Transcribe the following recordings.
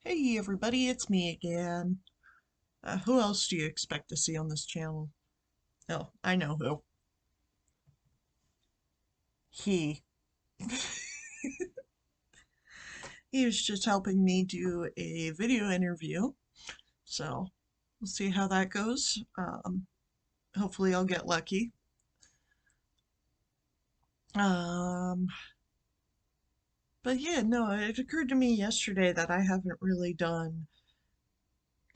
Hey everybody, it's me again. Who else do you expect to see on this channel? Oh, I know who. He. He was just helping me do a video interview, so we'll see how that goes. Hopefully I'll get lucky. Um, but yeah, no, it occurred to me yesterday that I haven't really done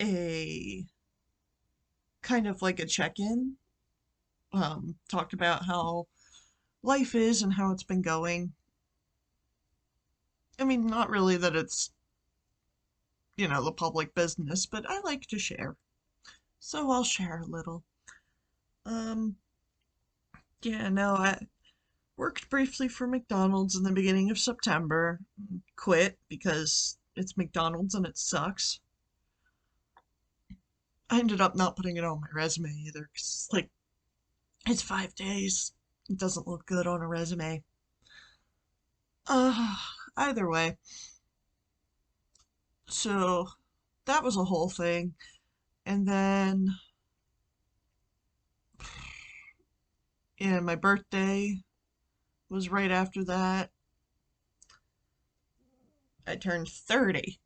a kind of like a check-in. Talked about how life is and how it's been going. I mean, not really that it's the public business, but I like to share. So I'll share a little. Um, yeah, no, I worked briefly for McDonald's in the beginning of September, quit because it's McDonald's and it sucks. I ended up not putting it on my resume either, 'cause like, it's 5 days. It doesn't look good on a resume. Uh, Either way. So that was a whole thing. And then, yeah, my birthday was right after that. I turned 30.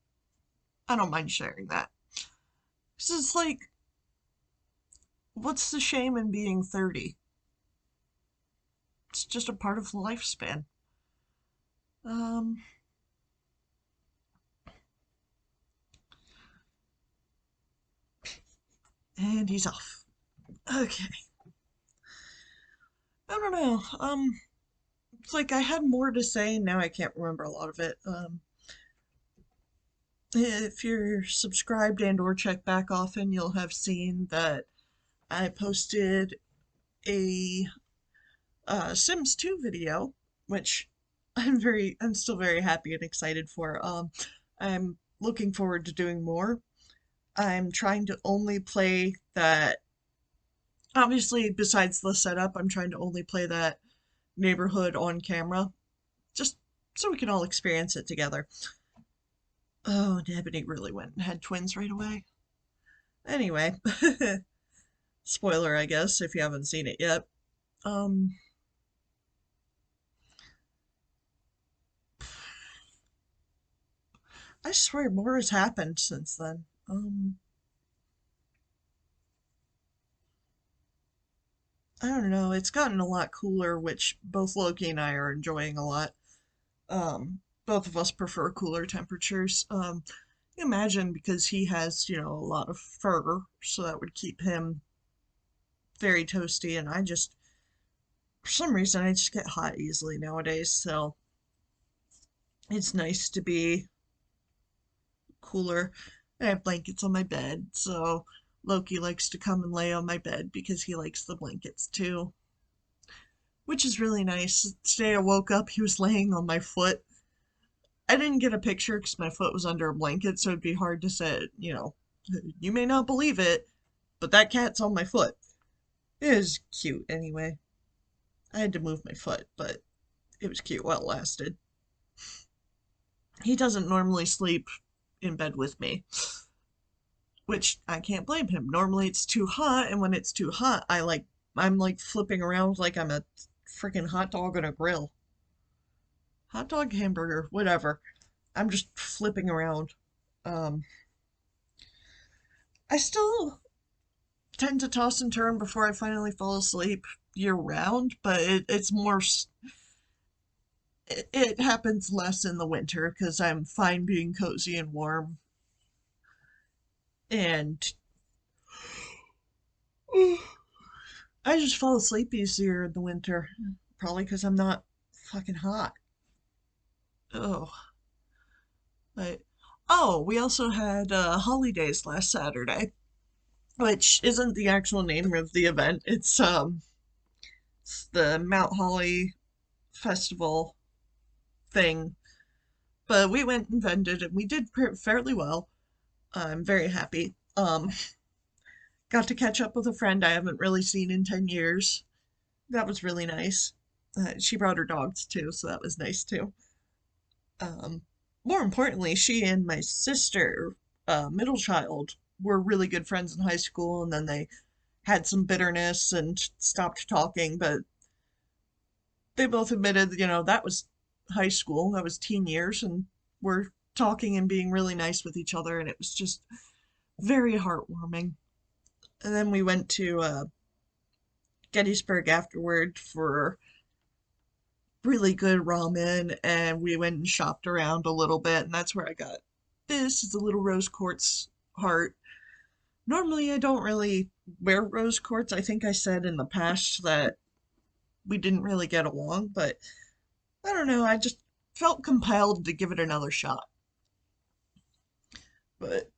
I don't mind sharing that. 'Cause it's like, what's the shame in being 30? It's just a part of the lifespan. Um, and he's off. Okay. I don't know. It's like I had more to say, and now I can't remember a lot of it. If you're subscribed and or check back often, you'll have seen that I posted a Sims 2 video, which I'm still very happy and excited for. I'm looking forward to doing more. I'm trying to only play that. Obviously, besides the setup, I'm trying to only play that neighborhood on camera, just so we can all experience it together. Oh, and Ebony really went and had twins right away. Anyway, spoiler, I guess, if you haven't seen it yet. Um, I swear more has happened since then. I don't know, it's gotten a lot cooler, which both Loki and I are enjoying a lot. Both of us prefer cooler temperatures. Imagine because he has, a lot of fur, so that would keep him very toasty, and for some reason, I just get hot easily nowadays, so it's nice to be cooler. I have blankets on my bed, so Loki likes to come and lay on my bed because he likes the blankets too, which is really nice. Today I woke up, he was laying on my foot. I didn't get a picture because my foot was under a blanket, so it'd be hard to say, you may not believe it, but that cat's on my foot. It is cute anyway. I had to move my foot, but it was cute while it lasted. He doesn't normally sleep in bed with me, which I can't blame him. Normally it's too hot, and when it's too hot, I'm like flipping around like I'm a freaking hot dog on a grill. Hot dog, hamburger, whatever. I'm just flipping around. Um, I still tend to toss and turn before I finally fall asleep year round, but it's more, it happens less in the winter because I'm fine being cozy and warm. And I just fall asleep easier in the winter, probably because I'm not fucking hot. Oh, but oh, we also had holidays last Saturday, which isn't the actual name of the event. It's the Mount Holly Festival thing. But we went and vended, and we did fairly well. I'm very happy. Got to catch up with a friend I haven't really seen in 10 years. That was really nice. She brought her dogs too, so that was nice too. Um, more importantly, she and my sister, middle child, were really good friends in high school, and then they had some bitterness and stopped talking, but they both admitted, that was high school, that was teen years, and we're talking and being really nice with each other, and it was just very heartwarming. And then we went to Gettysburg afterward for really good ramen, and we went and shopped around a little bit, and that's where I got this is a little rose quartz heart. Normally, I don't really wear rose quartz. I think I said in the past that we didn't really get along, but I don't know. I just felt compelled to give it another shot. But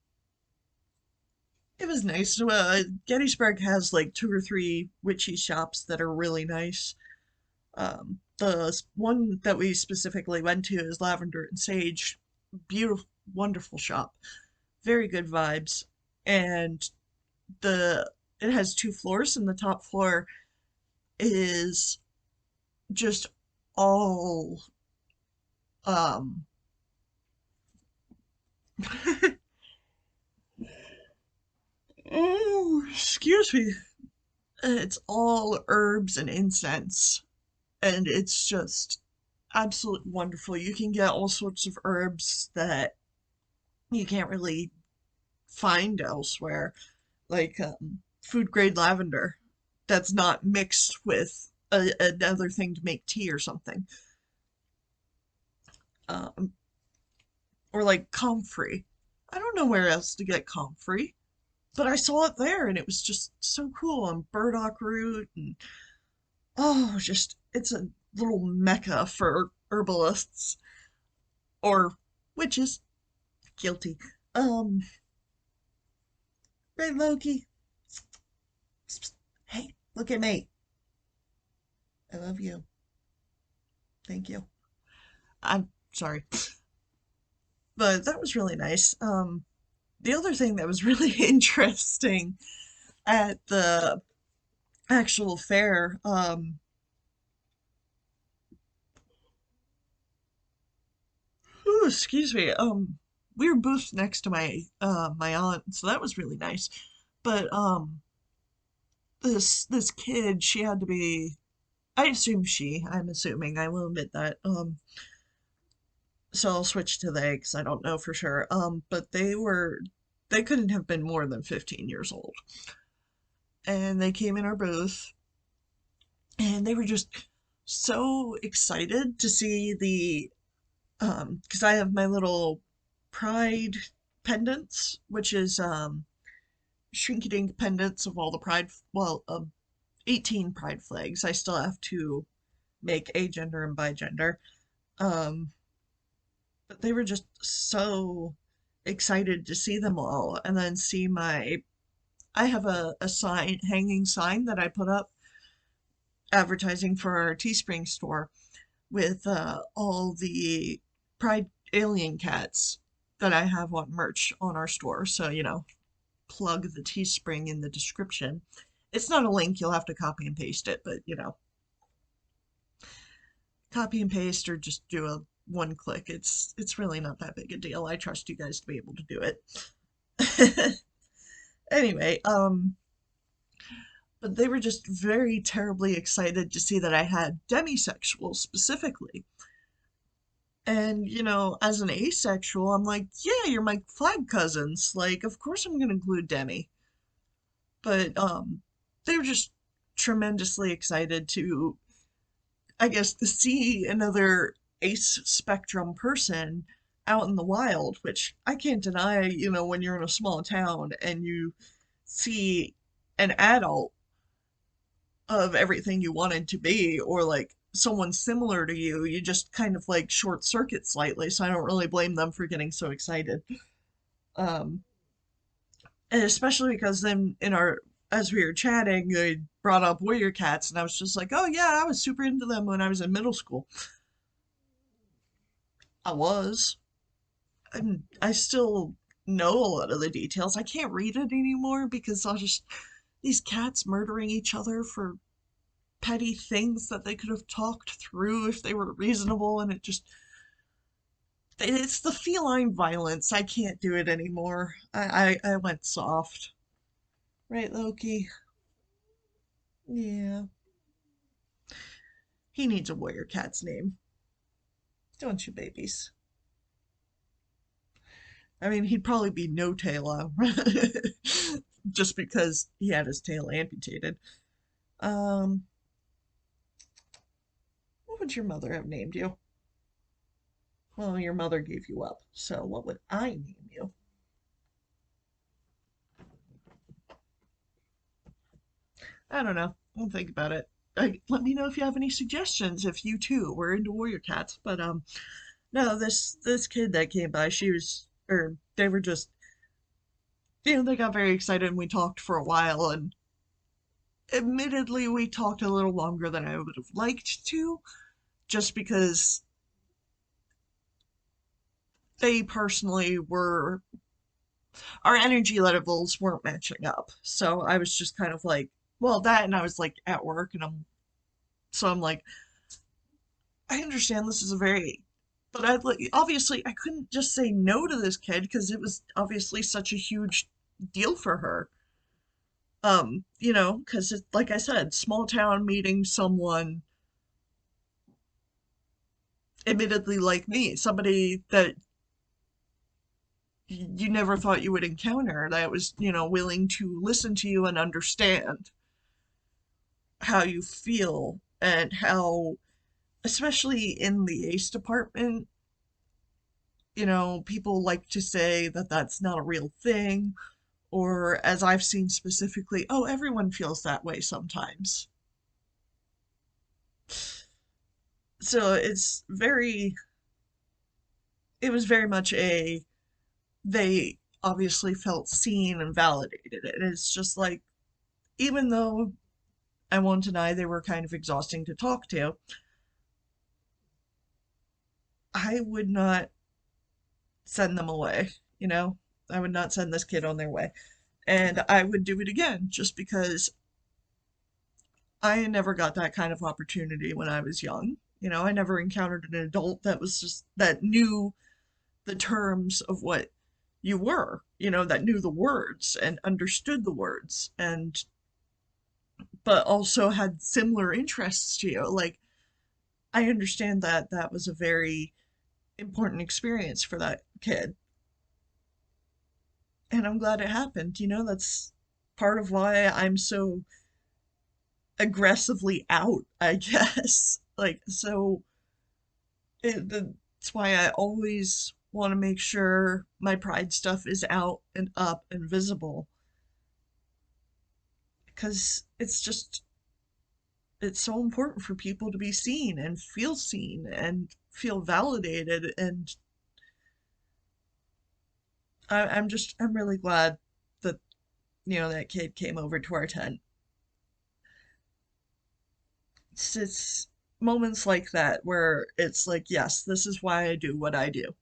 it was nice. Gettysburg has like two or three witchy shops that are really nice. The one that we specifically went to is Lavender and Sage. Beautiful, wonderful shop. Very good vibes. And the it has two floors, and the top floor is just all um oh, excuse me. It's all herbs and incense, and it's just absolutely wonderful. You can get all sorts of herbs that you can't really find elsewhere, like food grade lavender that's not mixed with another thing to make tea or something. Um, or like comfrey. I don't know where else to get comfrey, but I saw it there and it was just so cool. And burdock root and oh, just it's a little mecca for herbalists or witches. Guilty. Um, Red Loki. Hey, look at me. I love you. Thank you. I'm sorry. But that was really nice. The other thing that was really interesting at the actual fair, ooh, excuse me, we were both next to my aunt, so that was really nice. But this kid, she had to be, I'm assuming, I will admit that. So I'll switch to they because I don't know for sure. But they couldn't have been more than 15 years old. And they came in our booth and they were just so excited to see the because I have my little pride pendants, which is shrink dink pendants of all the pride, well, 18 pride flags. I still have to make agender and bigender. Um, but they were just so excited to see them all and then see I have a sign, hanging sign that I put up advertising for our Teespring store with all the Pride alien cats that I have on merch on our store. So, plug the Teespring in the description. It's not a link, you'll have to copy and paste it, but copy and paste or just do a one click. It's really not that big a deal. I trust you guys to be able to do it. Anyway, but they were just very terribly excited to see that I had demisexual specifically. And, as an asexual, I'm like, yeah, you're my flag cousins. Like, of course I'm going to include Demi. But they were just tremendously excited to, I guess, to see another ace spectrum person out in the wild, which I can't deny, when you're in a small town and you see an adult of everything you wanted to be, or like someone similar to you, you just kind of like short circuit slightly. So I don't really blame them for getting so excited. Um, and especially because then as we were chatting, they brought up warrior cats, and I was just like, oh yeah, I was super into them when I was in middle school. I was. And I still know a lot of the details. I can't read it anymore because these cats murdering each other for petty things that they could have talked through if they were reasonable, and it just It's the feline violence. I can't do it anymore. I went soft. Right, Loki? Yeah. He needs a warrior cat's name. Don't you, babies? I mean, he'd probably be No Tailo. Just because he had his tail amputated. Um, what would your mother have named you? Well, your mother gave you up, so what would I name you? I don't know. I'll think about it. Let me know if you have any suggestions if you too were into warrior cats. But no, this kid that came by, she was, or they were just, they got very excited and we talked for a while. And admittedly, we talked a little longer than I would have liked to, just because they personally were, our energy levels weren't matching up. So I was just kind of like, well, that, and I was like at work, and I'm like, I understand this is a very, but obviously I couldn't just say no to this kid because it was obviously such a huge deal for her. Because like I said, small town meeting someone admittedly like me, somebody that you never thought you would encounter, that was, willing to listen to you and understand how you feel and how, especially in the ACE department, people like to say that that's not a real thing, or as I've seen specifically, oh, everyone feels that way sometimes. So it was very much they obviously felt seen and validated. And it's just like, even though I won't deny they were kind of exhausting to talk to, I would not send them away, you know? I would not send this kid on their way. And I would do it again just because I never got that kind of opportunity when I was young. I never encountered an adult that was just that knew the terms of what you were, that knew the words and understood the words and but also had similar interests to you. Like I understand that that was a very important experience for that kid. And I'm glad it happened. That's part of why I'm so aggressively out, I guess. Like, so that's why I always want to make sure my pride stuff is out and up and visible because it's so important for people to be seen and feel validated. And I'm really glad that, that kid came over to our tent. It's moments like that where it's like, yes, this is why I do what I do.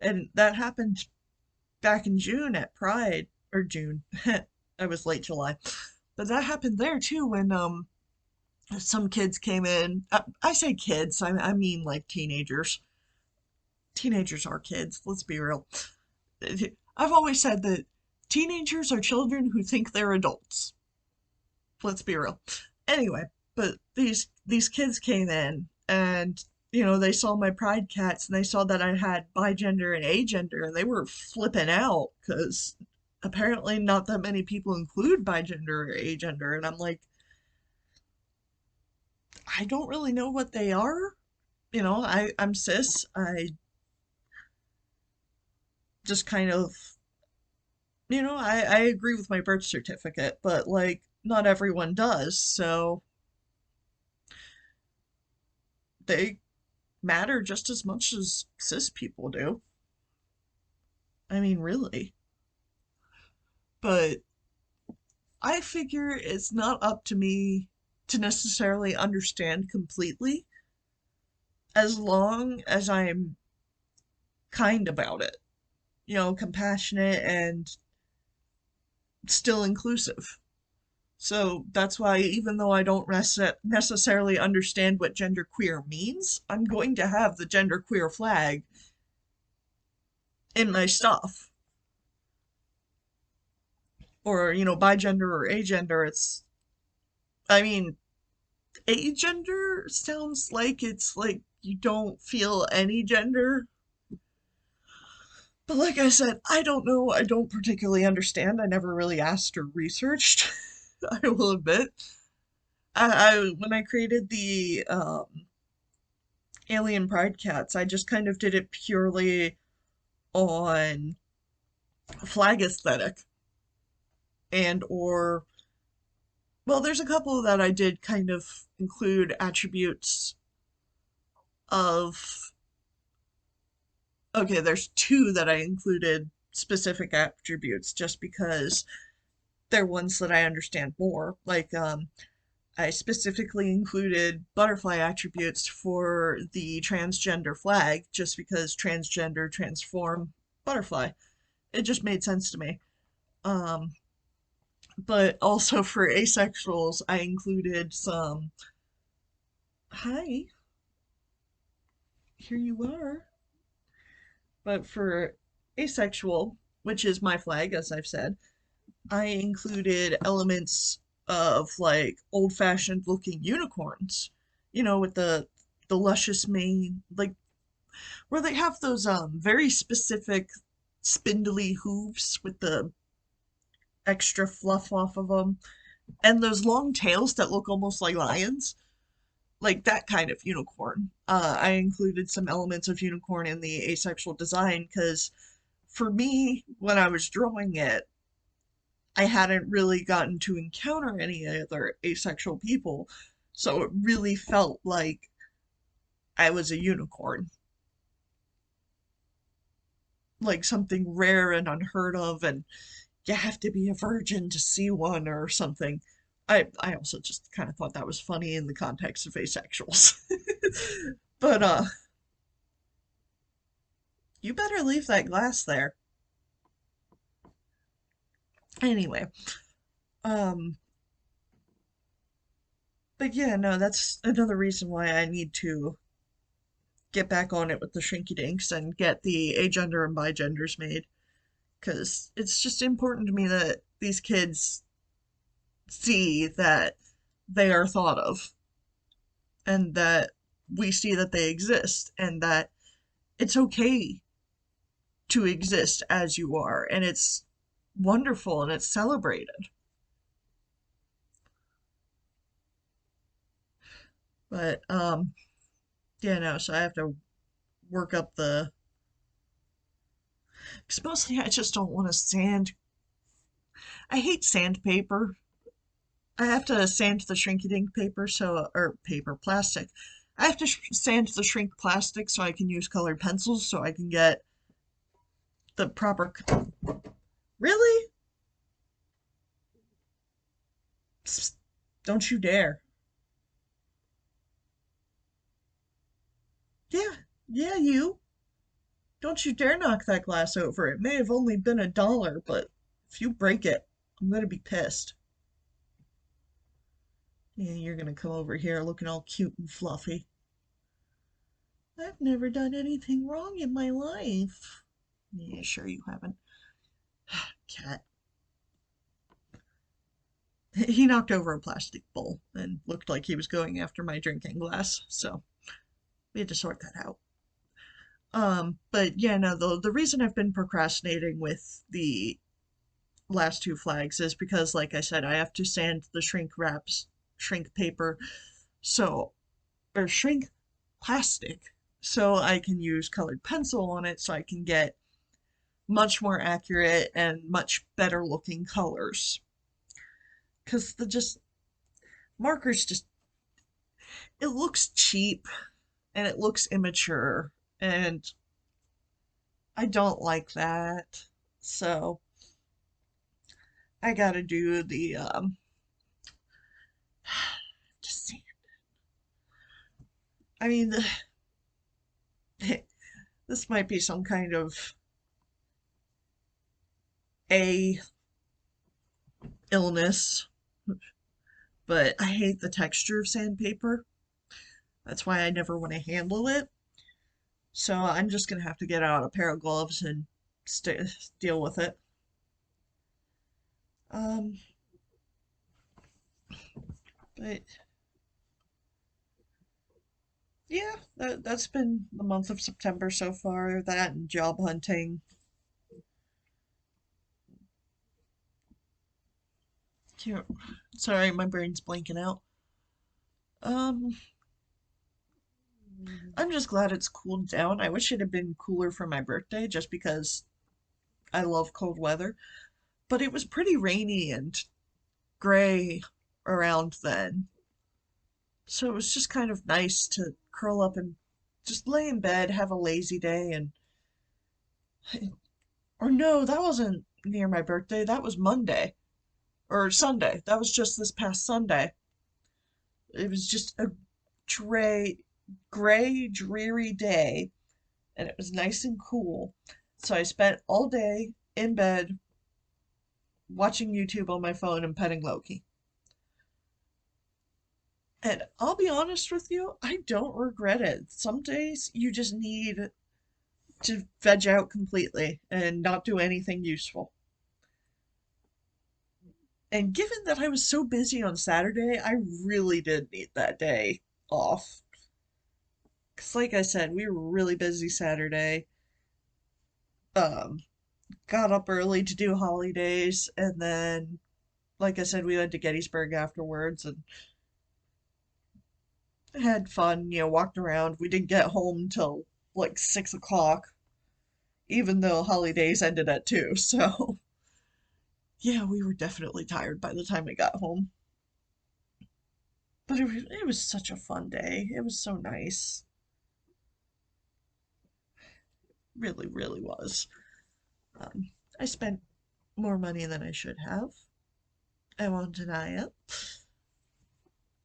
And that happened back in June at Pride, or June. I was late July. But that happened there too when some kids came in. I say kids, I mean like teenagers. Teenagers are kids, let's be real. I've always said that teenagers are children who think they're adults. Let's be real. Anyway, but these kids came in and they saw my pride cats and they saw that I had bigender and agender and they were flipping out because apparently not that many people include bigender or agender. And I'm like, I don't really know what they are. I'm cis. I just kind of, I agree with my birth certificate, but like not everyone does. So they matter just as much as cis people do. I mean, really. But I figure it's not up to me to necessarily understand completely as long as I'm kind about it, compassionate and still inclusive. So that's why, even though I don't necessarily understand what genderqueer means, I'm going to have the genderqueer flag in my stuff. Or, bigender or agender. I mean, agender sounds like it's like you don't feel any gender. But like I said, I don't know. I don't particularly understand. I never really asked or researched. I will admit. When I created the Alien Pride Cats, I just kind of did it purely on flag aesthetic and or well, there's a couple that I did kind of include attributes of okay, there's two that I included specific attributes just because they're ones that I understand more. Like I specifically included butterfly attributes for the transgender flag just because transgender transform butterfly. It just made sense to me. Um, but also for asexuals, I included some. Hi, here you are. But for asexual, which is my flag, as I've said, I included elements of like old-fashioned looking unicorns, with the luscious mane, like where they have those very specific spindly hooves with the extra fluff off of them, and those long tails that look almost like lions, like that kind of unicorn. I included some elements of unicorn in the asexual design because for me, when I was drawing it, I hadn't really gotten to encounter any other asexual people, so it really felt like I was a unicorn, like something rare and unheard of, and you have to be a virgin to see one or something. I also just kind of thought that was funny in the context of asexuals. But you better leave that glass there. Anyway, um but yeah, no, that's another reason why I need to get back on it with the Shrinky Dinks and get the agender and bigenders made because it's just important to me that these kids see that they are thought of and that we see that they exist and that it's okay to exist as you are and it's wonderful and it's celebrated. But yeah, no, so I have to work up the because mostly I just don't want to sand. I hate sandpaper. I have to sand the shrinky dink paper or paper plastic. I have to sand the shrink plastic so I can use colored pencils so I can get the proper. Really? Psst, don't you dare. Yeah, yeah, you. Don't you dare knock that glass over. It may have only been $1, but if you break it, I'm gonna be pissed. Yeah, you're gonna come over here looking all cute and fluffy. I've never done anything wrong in my life. Yeah, sure you haven't. Cat. He knocked over a plastic bowl and looked like he was going after my drinking glass, so we had to sort that out. But yeah, no, the reason I've been procrastinating with the last two flags is because, like I said, I have to sand the shrink paper, so or shrink plastic, so I can use colored pencil on it, so I can get much more accurate and much better looking colors. Because the just markers just it looks cheap and it looks immature and I don't like that. So I gotta do the just see. I mean this might be some kind of a illness, but I hate the texture of sandpaper. That's why I never want to handle it. So I'm just gonna have to get out a pair of gloves and st deal with it. Um, but yeah, that's been the month of September so far. That and job hunting. Can't, sorry, my brain's blanking out. Um, I'm just glad it's cooled down. I wish it had been cooler for my birthday just because I love cold weather. But it was pretty rainy and gray around then. So it was just kind of nice to curl up and just lay in bed, have a lazy day, and or no, that wasn't near my birthday. That was Monday or Sunday. That was just this past Sunday. It was just a gray, gray, dreary day, and it was nice and cool. So I spent all day in bed watching YouTube on my phone and petting Loki. And I'll be honest with you, I don't regret it. Some days you just need to veg out completely and not do anything useful. And given that I was so busy on Saturday, I really did need that day off. Because, like I said, we were really busy Saturday. Um, got up early to do holidays, and then, like I said, we went to Gettysburg afterwards and had fun, walked around. We didn't get home till like 6 o'clock, even though holidays ended at 2. So, yeah, we were definitely tired by the time we got home. But it was such a fun day. It was so nice. Really, really was. Um, I spent more money than I should have. I won't deny it.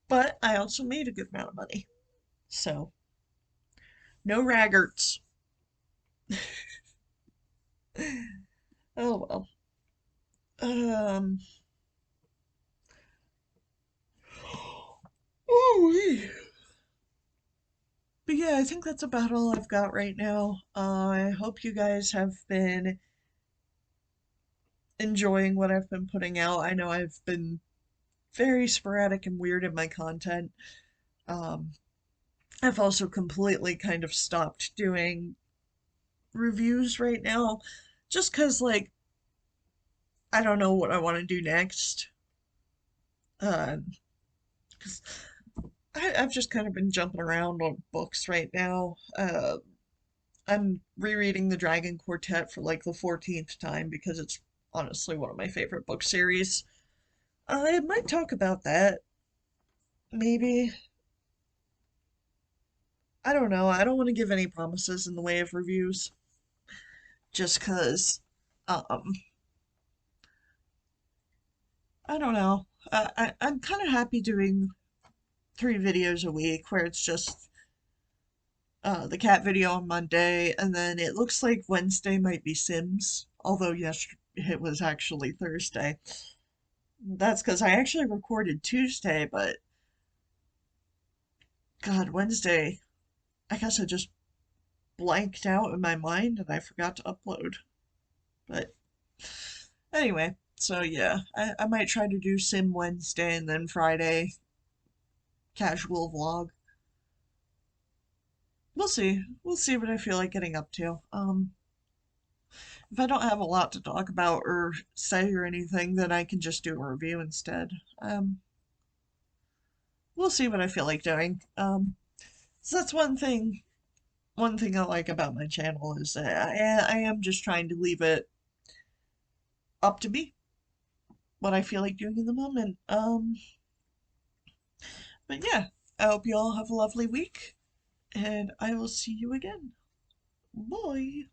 But I also made a good amount of money. So, no raggarts. Oh well. Um, ooh, but yeah, I think that's about all I've got right now. I hope you guys have been enjoying what I've been putting out. I know I've been very sporadic and weird in my content. Um, I've also completely kind of stopped doing reviews right now just because, like, I don't know what I want to do next. Because I've just kind of been jumping around on books right now. I'm rereading The Dragon Quartet for like the 14th time because it's honestly one of my favorite book series. I might talk about that, maybe. I don't know. I don't want to give any promises in the way of reviews just because, um, I don't know. I'm kind of happy doing 3 videos a week where it's just the cat video on Monday, and then it looks like Wednesday might be Sims, although yesterday it was actually Thursday. That's because I actually recorded Tuesday, but God, Wednesday, I guess I just blanked out in my mind and I forgot to upload. But anyway, so yeah, I might try to do Sim Wednesday and then Friday, casual vlog. We'll see. We'll see what I feel like getting up to. If I don't have a lot to talk about or say or anything, then I can just do a review instead. Um, we'll see what I feel like doing. So that's one thing I like about my channel is that I am just trying to leave it up to me, what I feel like doing in the moment. But yeah, I hope you all have a lovely week, and I will see you again. Bye.